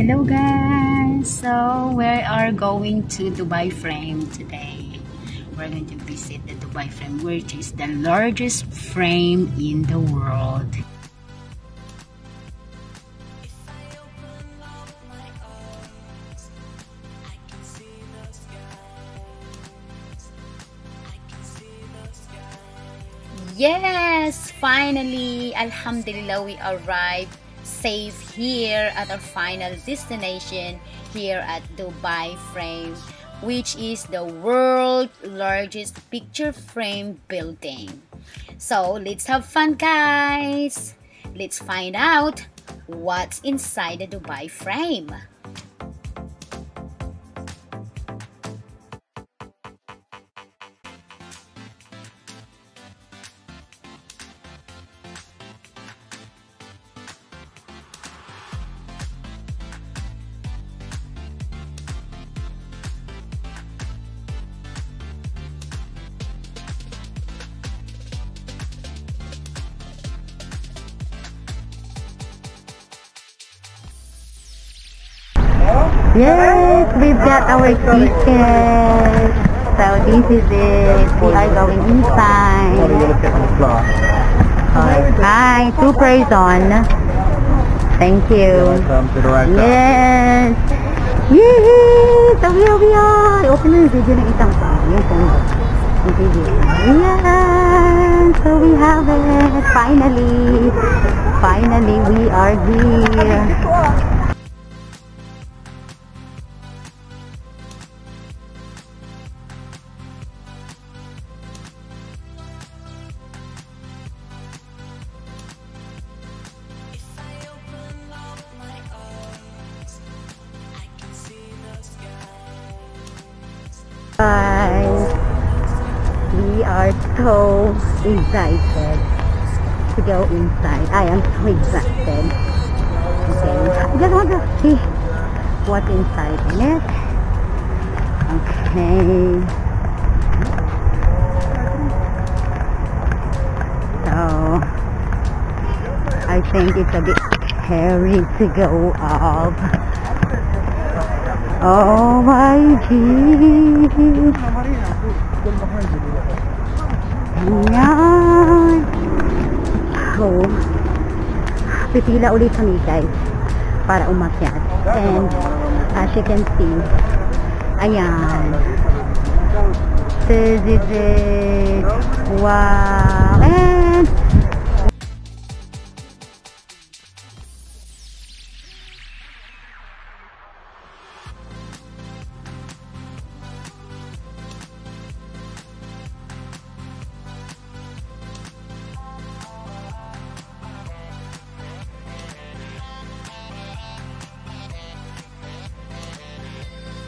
Hello guys! So we are going to Dubai Frame today. We're going to visit the Dubai Frame, which is the largest frame in the world. Yes! Finally! Alhamdulillah, we arrived safe here at our final destination here at Dubai Frame, which is the world's largest picture frame building. So let's have fun, guys! Let's find out what's inside the Dubai Frame. Yes, we've got our ticket. So this is it. We are going inside. Hi, 2 person. Thank you. Yes. Yay! So here we are. Open mo yung video ng isang tao. Yung phone. Yung video. Yes! So we have it. Finally. Finally, we are here. Guys, we are so excited to go inside. I am so excited. Okay, I just want to see what's inside in it. Okay. So, I think it's a bit scary to go up. Oh my God! Ayan! So, pipila ulit kami guys para umakyat. And as you can see, ayan. This is it. Wow! And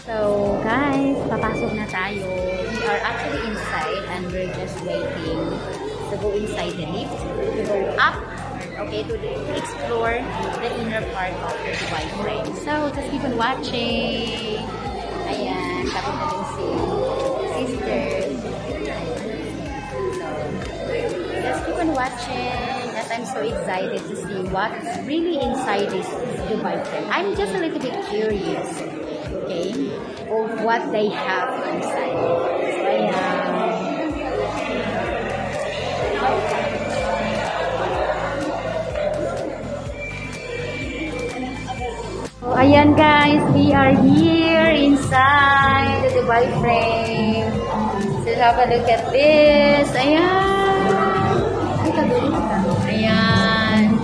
So guys, papasok na tayo. We are actually inside and we're just waiting to go inside the lift, to go up, okay, to explore the inner part of the Dubai Frame. So just keep on watching. Ayan, tapos na din si sisters. So just keep on watching as I'm so excited to see what's really inside this Dubai Frame. I'm just a little bit curious, okay, of what they have inside. So, ayan guys, we are here inside the Dubai Frame. So have a look at this. Ayan. Ayan.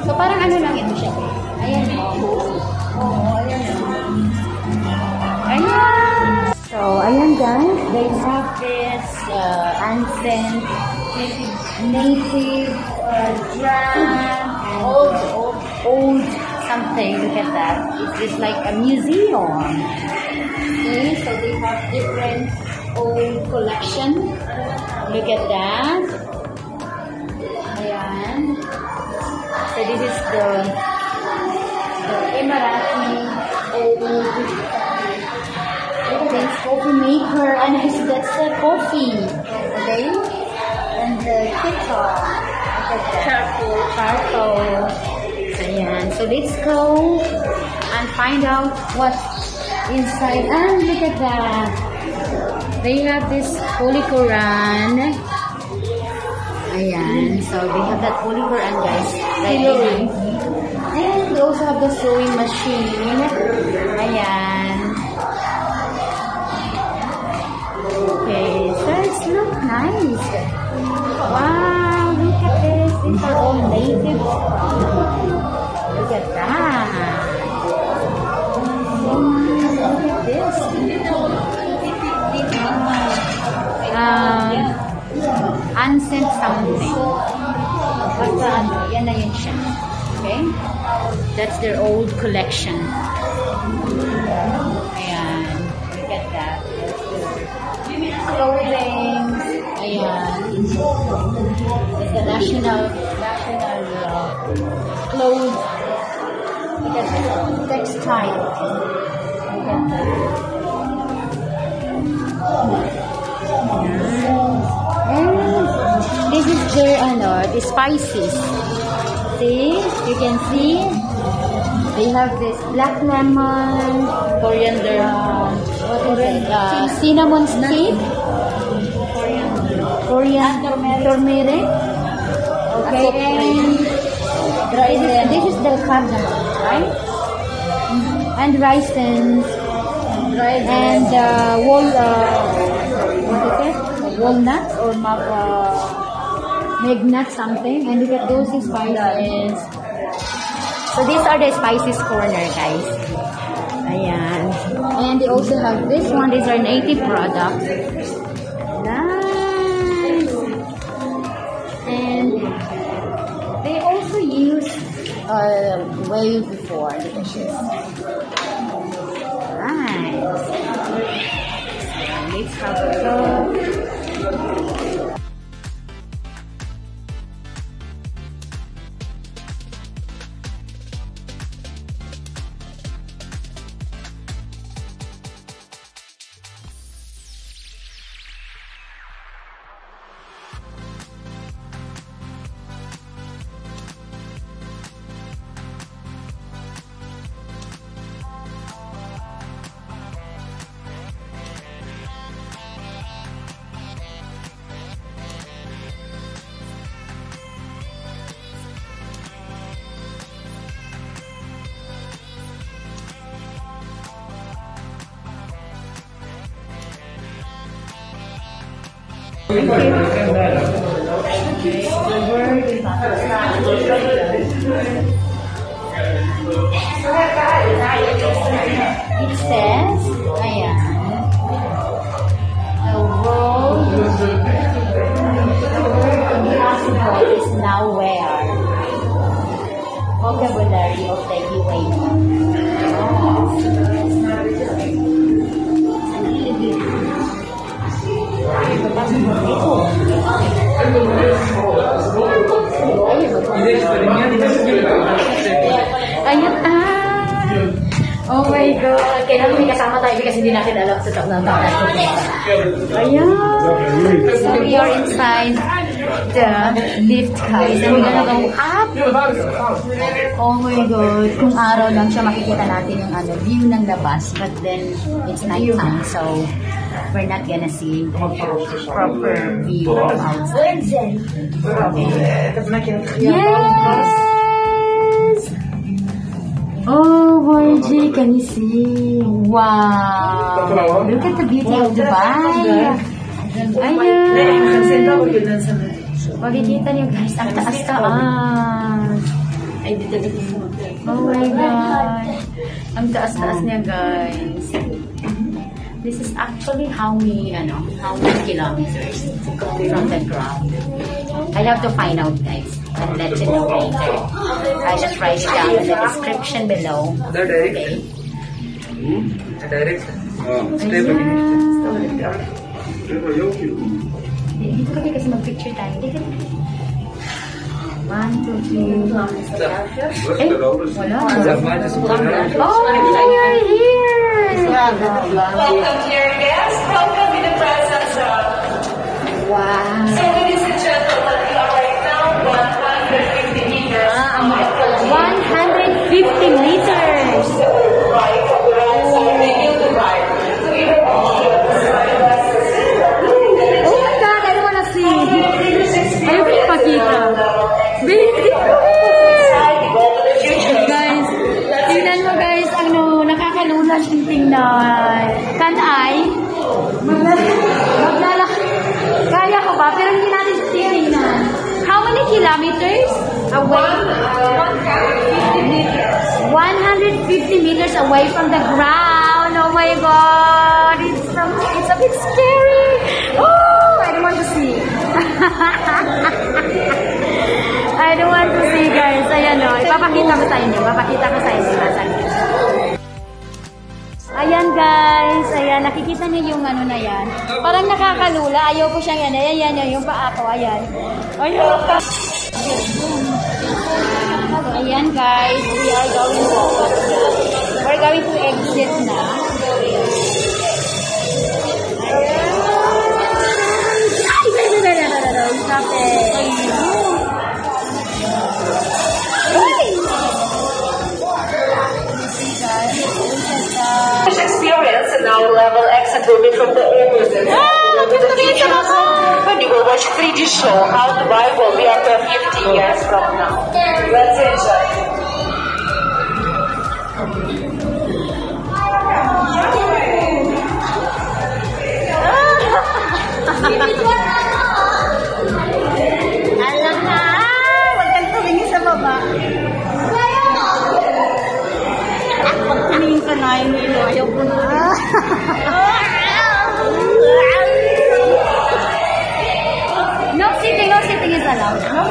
So parang ano lang ito siya. Ayan. Ayan. Ayan. So, ayan guys, they have this ancient native drum, old something. Look at that. It's just like a museum. Okay, so they have different old collection. Look at that. Ayan. So this is the Emirati old coffee maker, and that's the coffee, okay, and the kettle, charcoal. Ayan. So let's go and find out what's inside. And look at that. They have this Holy Quran. Ayan. So they have that Holy Quran, guys. Right behind me. And they also have the sewing machine. Ayan. Okay, so it's look nice. Wow, look at this. These are all native. Look at that. Look at this. Unsent something. Basta ano, yan na yun siya. Okay? That's their old collection. Ayan. Look at that. Clothing. Ayan. It's the national clothes. Look at that. Textile. Look at that. And this is their the spices. See? You can see they have this black lemon, coriander, what is it? Cinnamon stick, coriander, turmeric. Okay, and this is the cardamom, right? And raisins, and what is it? Walnuts or magnut something. And look at those spices. So these are the spices corner, guys. Ayan. And they also have this one. These are native products. Nice. And they also use way before the dishes. Nice. Let's have a look. Thank you. It says, ayan, the road impossible is now where? Vocabulary of the UAE. Ayun oh my God. Kailangan may kasama tayo kasi hindi natin alam sa taon ng taon natin. Ayan. So we are inside the lift, guys. And we're gonna go up. Oh my God. Kung araw lang siya, makikita natin yung view ng labas. But then, it's nighttime. So, we're not gonna see proper view of outside. Yes! Oh, Borji, can you see? Wow! Look at the beauty of Dubai! Ayan! Makikita niyo, guys, ang taas-taas. Oh my God! Ang taas-taas niya, guys. This is actually how many kilometers from the ground. I'll have to find out, guys, and let you know later. I just write it down in the description below. Okay. Direct. Dito kami kasi mag-picture tayo. Dito. 1, 2, 3. Wala. Oh, you're here! Welcome, dear guests. Welcome in the presence of. Wow. So, ladies and gentlemen, we are right now 150 meters. 150 meters. 50 meters away from the ground. Oh my God, it's a bit scary. Oh, I don't want to see. I don't want to see, guys. Ayan o, ipapakita ko sa inyo. Ayan, guys. Ayan, nakikita niyo yung ano na yan. Parang nakakalula. Ayaw ko siyang yan. Ayan, yung paa ko. Ayan. Ayan. Ayan, guys. We're going to exit na. Stop it. Experience and now level exit will be from the owners and when you will watch 3D show how Dubai will be after 50 years from now. Let's enjoy. Alam na! Huwag kang tumingin sa baba. Pag tumingin ka na, ayaw ko na. No sitting is allowed. No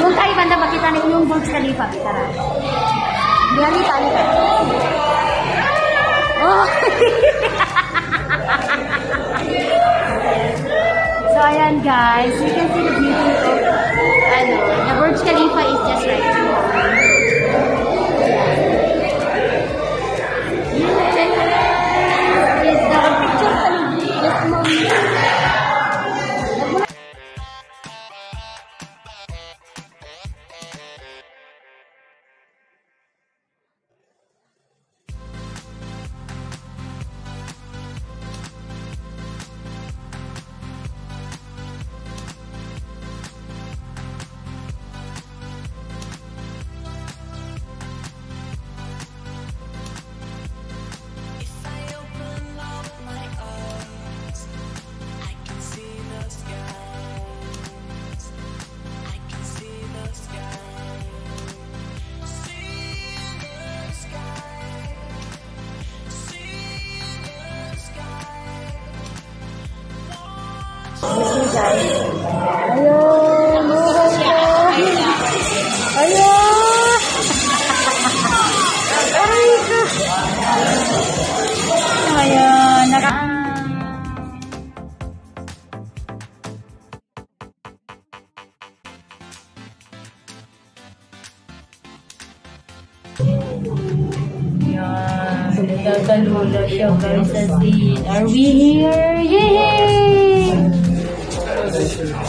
yung tayo banda makita na yung Burj Khalifa. Tara. Halika. Oh. So ayan guys, you can see the beauty of the Burj Khalifa is just right here. Is the picture just moment. Guys. Ayun! Ayun! Ayun! Yan. Nagkakalula siya guys sa scene. Are we here? Yay!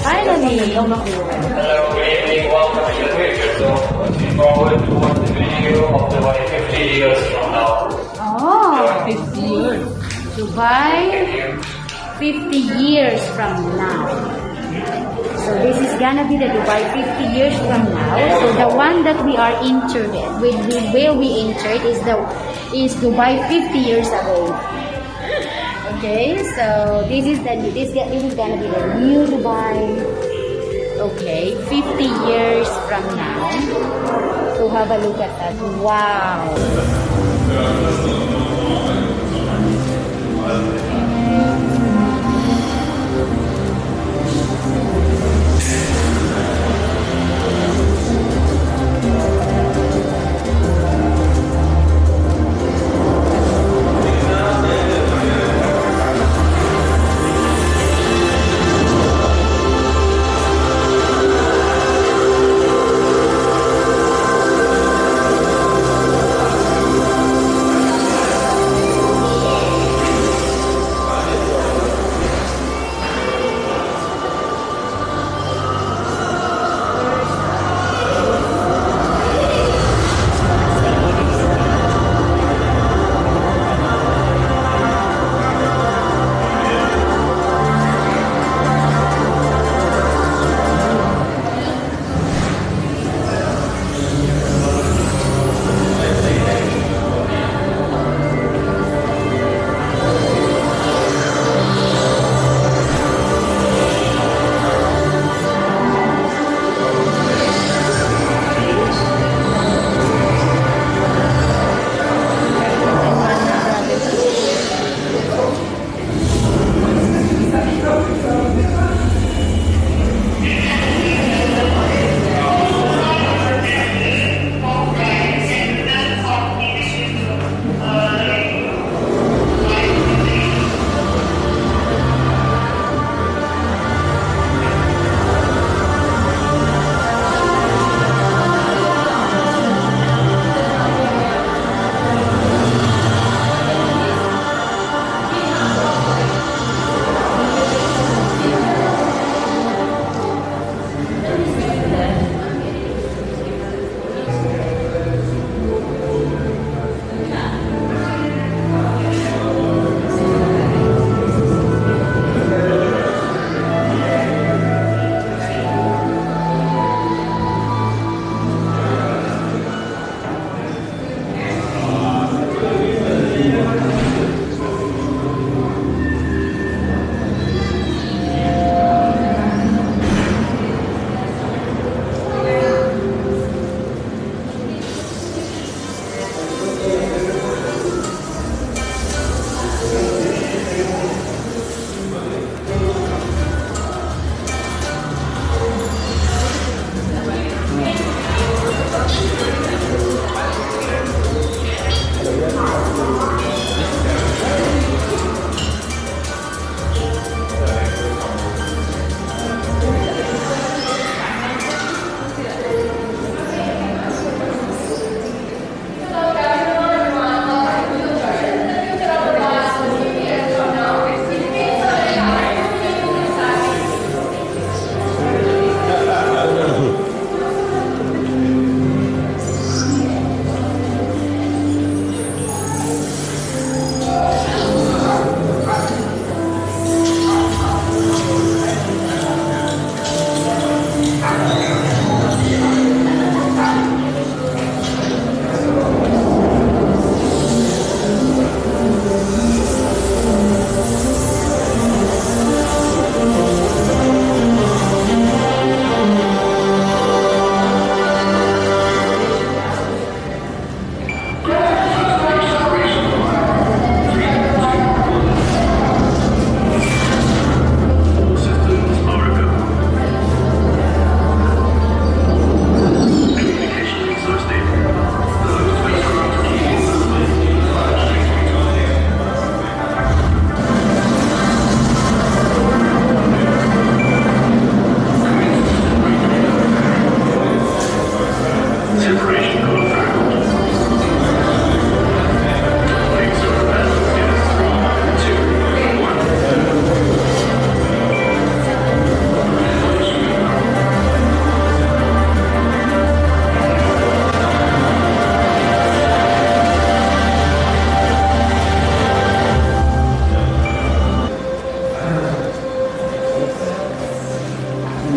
Finally! Hello, good evening. Welcome to your picture. So, looking forward to watch the video of Dubai 50 years from now. Oh, 50 years. Dubai, 50 years from now. So this is gonna be the Dubai 50 years from now. So the one that we are entered with, where we entered is Dubai 50 years ago. Okay, so this is gonna be the new Dubai. Okay, 50 years from now. So have a look at that. Wow.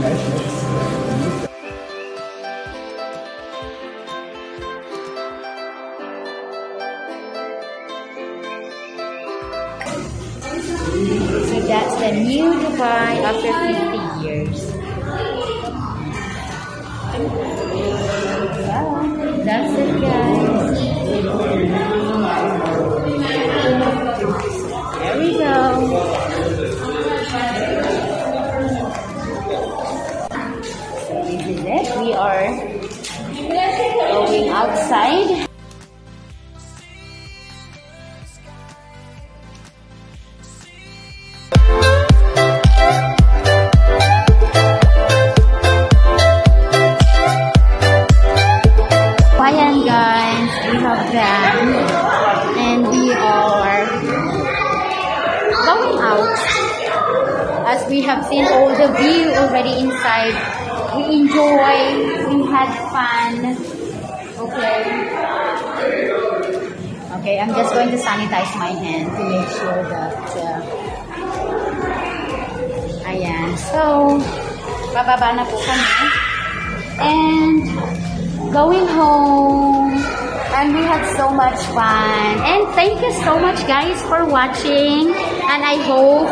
So that's the new Dubai after 50 years. That's it, guys. There we go. So this is it. We are going outside. Ayan guys, we have them and we are going out. As we have seen all the view already inside, we enjoy, we had fun. Okay, I'm just going to sanitize my hand to make sure that ayan, so bababa na po kami and going home, and we had so much fun. And thank you so much guys for watching, and I hope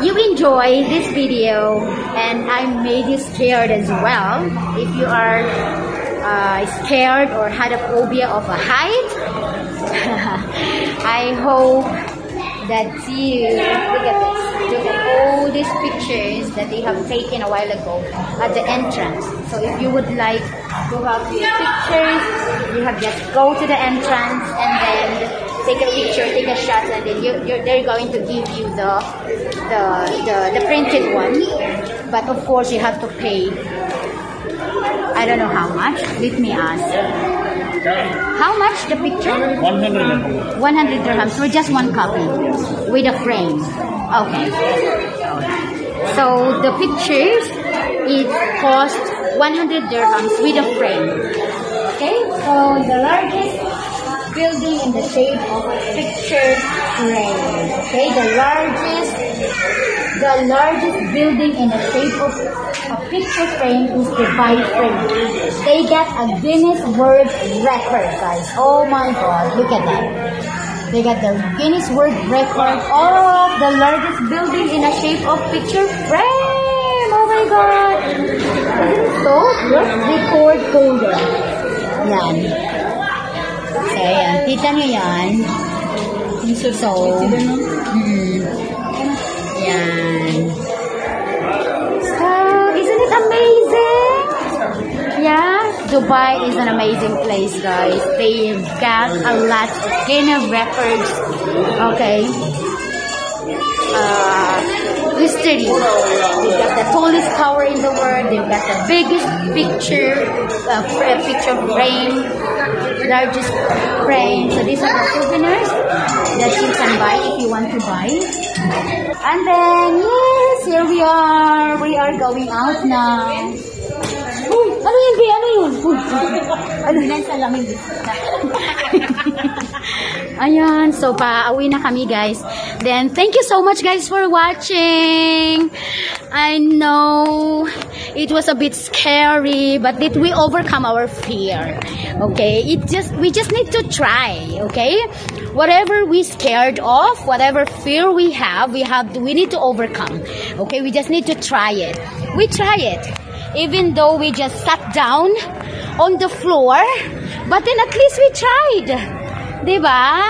you enjoy this video, and I made you scared as well. If you are scared or had a phobia of a height, I hope that you look at this. Look at all these pictures that they have taken a while ago at the entrance. So if you would like to have your pictures, you have just go to the entrance and then take a picture, take a shot, and then they're going to give you the printed one. But of course you have to pay. I don't know how much. Let me ask. How much the picture? 100 dirhams for just one copy with a frame. Okay. So the pictures, it cost 100 dirhams with a frame. Okay. So the largest building in the shape of a picture frame. Okay. The largest building in the shape of a picture frame is Dubai Frame. They got a Guinness World Record, guys. Oh my God, look at that. They got the Guinness World Record of the largest building in a shape of picture frame. Oh my God. Isn't it so? Record holder. Yan. So, yan. Kita nyo yan. So, yan. Isn't it amazing? Yeah, Dubai is an amazing place, guys. They've got a lot of Guinness records. Okay. History. They've got the tallest tower in the world. They've got the biggest picture frame, largest frame. So these are the souvenirs that you can buy if you want to buy. And then, yes, here we are. We are going out now. Uy, ano yun, Bea? Ano yun? Uy, ano yun? Salamin. Ayan, so pauwi na kami, guys. Then, thank you so much, guys, for watching. I know it was a bit scary, but did we overcome our fear? Okay, we just need to try. Okay, whatever we scared of, whatever fear we need to overcome. Okay, we just need to try it. We try it, even though we just sat down on the floor, but then at least we tried. Diba?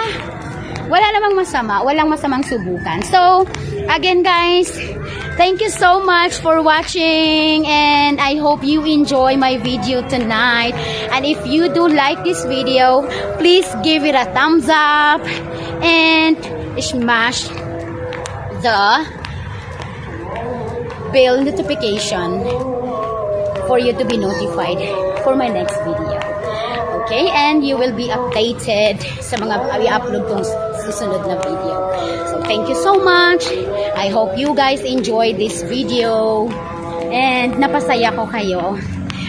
Wala namang masama, walang masamang subukan. So, again guys, thank you so much for watching, and I hope you enjoy my video tonight. And if you do like this video, please give it a thumbs up and smash the bell notification for you to be notified for my next video. Okay, and you will be updated sa mga i-upload kong susunod na video. So, thank you so much. I hope you guys enjoy this video. And napasaya ko kayo.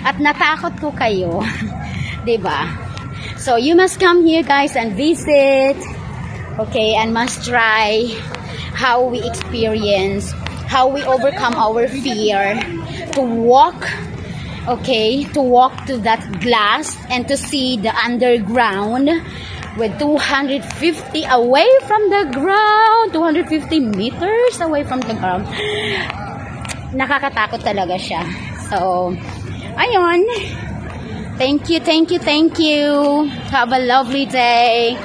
At natakot ko kayo. Diba? So, you must come here guys and visit. Okay, and must try how we experience, how we overcome our fear. to walk, okay, to walk to that glass and to see the underground with 250 away from the ground, 250 meters away from the ground. Nakakatakot talaga siya. So, ayun. Thank you, thank you, thank you. Have a lovely day.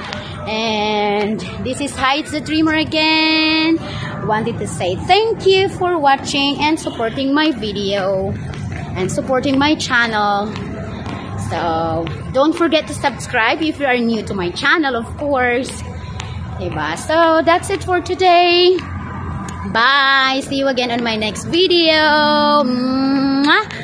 And this is Heights the Dreamer again. Wanted to say thank you for watching and supporting my video and supporting my channel. So, don't forget to subscribe if you are new to my channel, of course. Diba? So, that's it for today. Bye! See you again on my next video. Mwah!